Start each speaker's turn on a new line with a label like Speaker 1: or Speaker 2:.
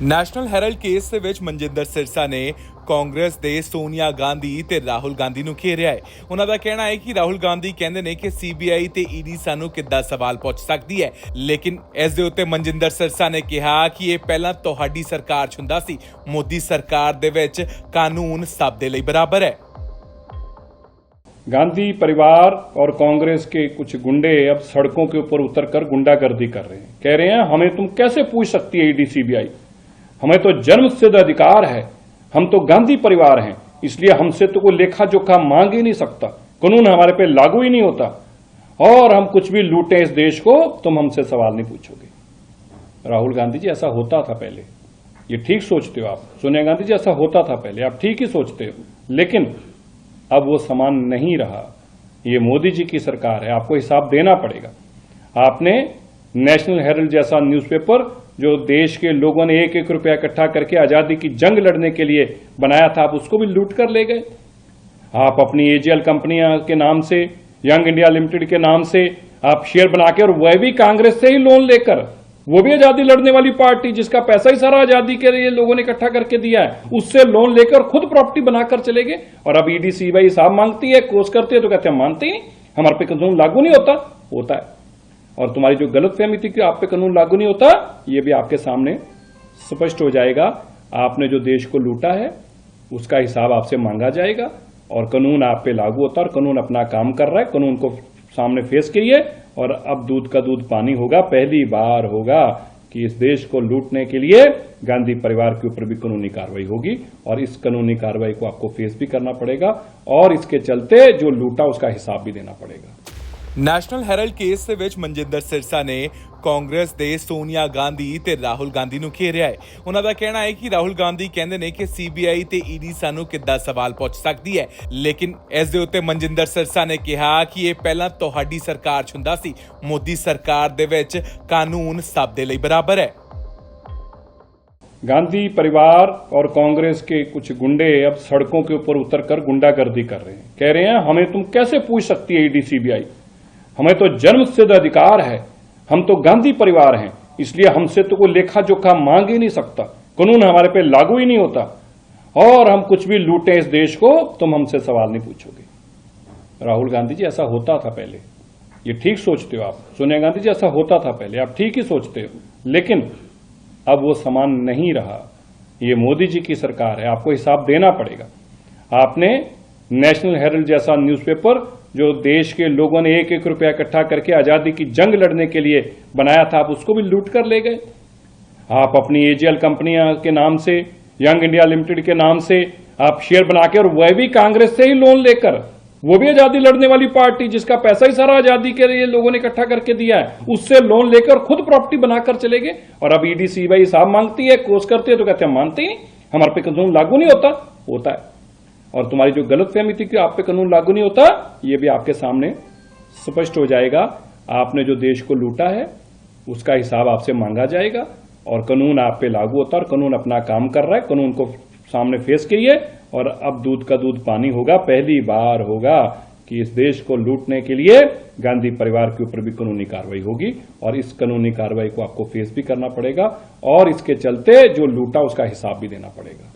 Speaker 1: National Herald case ਦੇ ਵਿੱਚ ਮਨਜਿੰਦਰ ਸਿਰਸਾ ਨੇ ਕਾਂਗਰਸ ਦੇ ਸੋਨੀਆ ਗਾਂਧੀ ਤੇ ਰਾਹੁਲ ਗਾਂਧੀ ਨੂੰ ਘੇਰਿਆ ਹੈ। ਉਹਨਾਂ ਦਾ ਕਹਿਣਾ ਹੈ ਕਿ ਰਾਹੁਲ ਗਾਂਧੀ ਕਹਿੰਦੇ ਨੇ ਕਿ ਸੀਬੀਆਈ ਤੇ ਈਡੀ ਸਾਨੂੰ ਕਿੱਦਾਂ ਸਵਾਲ ਪੁੱਛ ਸਕਦੀ ਹੈ, ਲੇਕਿਨ ਇਸ ਦੇ ਉੱਤੇ ਮਨਜਿੰਦਰ ਸਿਰਸਾ ਨੇ ਕਿਹਾ ਕਿ ਇਹ ਪਹਿਲਾਂ ਤੁਹਾਡੀ ਸਰਕਾਰ 'ਚ ਹੁੰਦਾ ਸੀ, ਮੋਦੀ ਸਰਕਾਰ ਦੇ ਵਿੱਚ ਕਾਨੂੰਨ ਸਭ ਦੇ ਲਈ ਬਰਾबर है।
Speaker 2: गांधी परिवार और कांग्रेस के कुछ गुंडे अब सड़कों के ऊपर उतरकर गुंडागर्दी कर रहे हैं। कह रहे हैं हमें तुम कैसे पूछ सकती है ईडी सीबीआई, हमें तो जन्मसिद्ध अधिकार है, हम तो गांधी परिवार हैं, इसलिए हमसे तो कोई लेखा जोखा मांग ही नहीं सकता, कानून हमारे पे लागू ही नहीं होता और हम कुछ भी लूटें इस देश को तुम हमसे सवाल नहीं पूछोगे। राहुल गांधी जी, ऐसा होता था पहले, ये ठीक सोचते हो आप। सोनिया गांधी जी, ऐसा होता था पहले, आप ठीक ही सोचते हो, लेकिन अब वो समान नहीं रहा। ये मोदी जी की सरकार है, आपको हिसाब देना पड़ेगा। आपने नेशनल हेरल्ड जैसा न्यूज़पेपर जो देश के लोगों ने एक एक रुपया इकट्ठा करके आजादी की जंग लड़ने के लिए बनाया था, आप उसको भी लूट कर ले गए। आप अपनी एजीएल कंपनियां के नाम से, यंग इंडिया लिमिटेड के नाम से आप शेयर बना के, और वह भी कांग्रेस से ही लोन लेकर, वो भी आजादी लड़ने वाली पार्टी जिसका पैसा ही सारा आजादी के लिए लोगों ने इकट्ठा करके दिया है, उससे लोन लेकर खुद प्रॉपर्टी बनाकर चले गए। और अब ईडी सीबीआई साहब मांगती है, कोस करती है, तो कहते हैं मानते ही नहीं, हमारे पे कानून लागू नहीं होता है। और तुम्हारी जो गलतफहमी थी कि आप पे कानून लागू नहीं होता, ये भी आपके सामने स्पष्ट हो जाएगा। आपने जो देश को लूटा है उसका हिसाब आपसे मांगा जाएगा और कानून आप पे लागू होता है और कानून अपना काम कर रहा है। कानून को सामने फेस करिए और अब दूध का दूध पानी होगा। पहली बार होगा कि इस देश को लूटने के लिए गांधी परिवार के ऊपर भी कानूनी कार्रवाई होगी और इस कानूनी कार्रवाई को आपको फेस भी करना पड़ेगा और इसके चलते जो लूटा उसका हिसाब भी देना पड़ेगा।
Speaker 1: ਨੈਸ਼ਨਲ ਹੈਰਲਡ ਕੇਸ ਦੇ ਵਿੱਚ ਮਨਜਿੰਦਰ ਸਿਰਸਾ ਨੇ ਕਾਂਗਰਸ ਦੇ ਸੋਨੀਆ ਗਾਂਧੀ ਤੇ ਰਾਹੁਲ ਗਾਂਧੀ ਨੂੰ ਘੇਰਿਆ ਹੈ। ਉਹਨਾਂ ਦਾ ਕਹਿਣਾ ਹੈ ਕਿ ਰਾਹੁਲ ਗਾਂਧੀ ਕਹਿੰਦੇ ਨੇ ਕਿ ਸੀਬੀਆਈ ਤੇ ਈਡੀ ਸਾਨੂੰ ਕਿੱਦਾਂ ਸਵਾਲ ਪੁੱਛ ਸਕਦੀ ਹੈ, ਲੇਕਿਨ ਇਸ ਦੇ ਉੱਤੇ ਮਨਜਿੰਦਰ ਸਿਰਸਾ ਨੇ ਕਿਹਾ ਕਿ ਇਹ ਪਹਿਲਾਂ ਤੁਹਾਡੀ ਸਰਕਾਰ 'ਚ ਹੁੰਦਾ ਸੀ, ਮੋਦੀ ਸਰਕਾਰ ਦੇ ਵਿੱਚ ਕਾਨੂੰਨ ਸਭ ਦੇ ਲਈ ਬਰਾबर है।
Speaker 2: गांधी परिवार और कांग्रेस के कुछ गुंडे अब सड़कों के ऊपर उतरकर गुंडागर्दी कर रहे हैं। कह रहे हैं हमें तुम कैसे पूछ सकती है ईडी सीबीआई, हमें तो जन्मसिद्ध अधिकार है, हम तो गांधी परिवार हैं, इसलिए हमसे तो कोई लेखा जोखा मांग ही नहीं सकता, कानून हमारे पे लागू ही नहीं होता और हम कुछ भी लूटें इस देश को तुम हमसे सवाल नहीं पूछोगे। राहुल गांधी जी, ऐसा होता था पहले, ये ठीक सोचते हो आप। सोनिया गांधी जी, ऐसा होता था पहले, आप ठीक ही सोचते हो, लेकिन अब वो समान नहीं रहा। ये मोदी जी की सरकार है, आपको हिसाब देना पड़ेगा। आपने नेशनल हेरल्ड जैसा न्यूज़पेपर जो देश के लोगों ने एक एक रुपया इकट्ठा करके आजादी की जंग लड़ने के लिए बनाया था, आप उसको भी लूट कर ले गए। आप अपनी एजीएल कंपनियां के नाम से, यंग इंडिया लिमिटेड के नाम से आप शेयर बना के, और वह भी कांग्रेस से ही लोन लेकर, वो भी आजादी लड़ने वाली पार्टी जिसका पैसा ही सारा आजादी के लिए लोगों ने इकट्ठा करके दिया है, उससे लोन लेकर खुद प्रॉपर्टी बनाकर चले गए। और अब ईडी सीबीआई साहब मांगती है, कोस करती है, तो कहते हैं मानते ही नहीं, हमारे पे कानून लागू नहीं होता है। और तुम्हारी जो गलतफहमी थी कि आप पे कानून लागू नहीं होता, ये भी आपके सामने स्पष्ट हो जाएगा। आपने जो देश को लूटा है उसका हिसाब आपसे मांगा जाएगा और कानून आप पे लागू होता है और कानून अपना काम कर रहा है। कानून को सामने फेस करिए और अब दूध का दूध पानी होगा। पहली बार होगा कि इस देश को लूटने के लिए गांधी परिवार के ऊपर भी कानूनी कार्रवाई होगी और इस कानूनी कार्रवाई को आपको फेस भी करना पड़ेगा और इसके चलते जो लूटा उसका हिसाब भी देना पड़ेगा।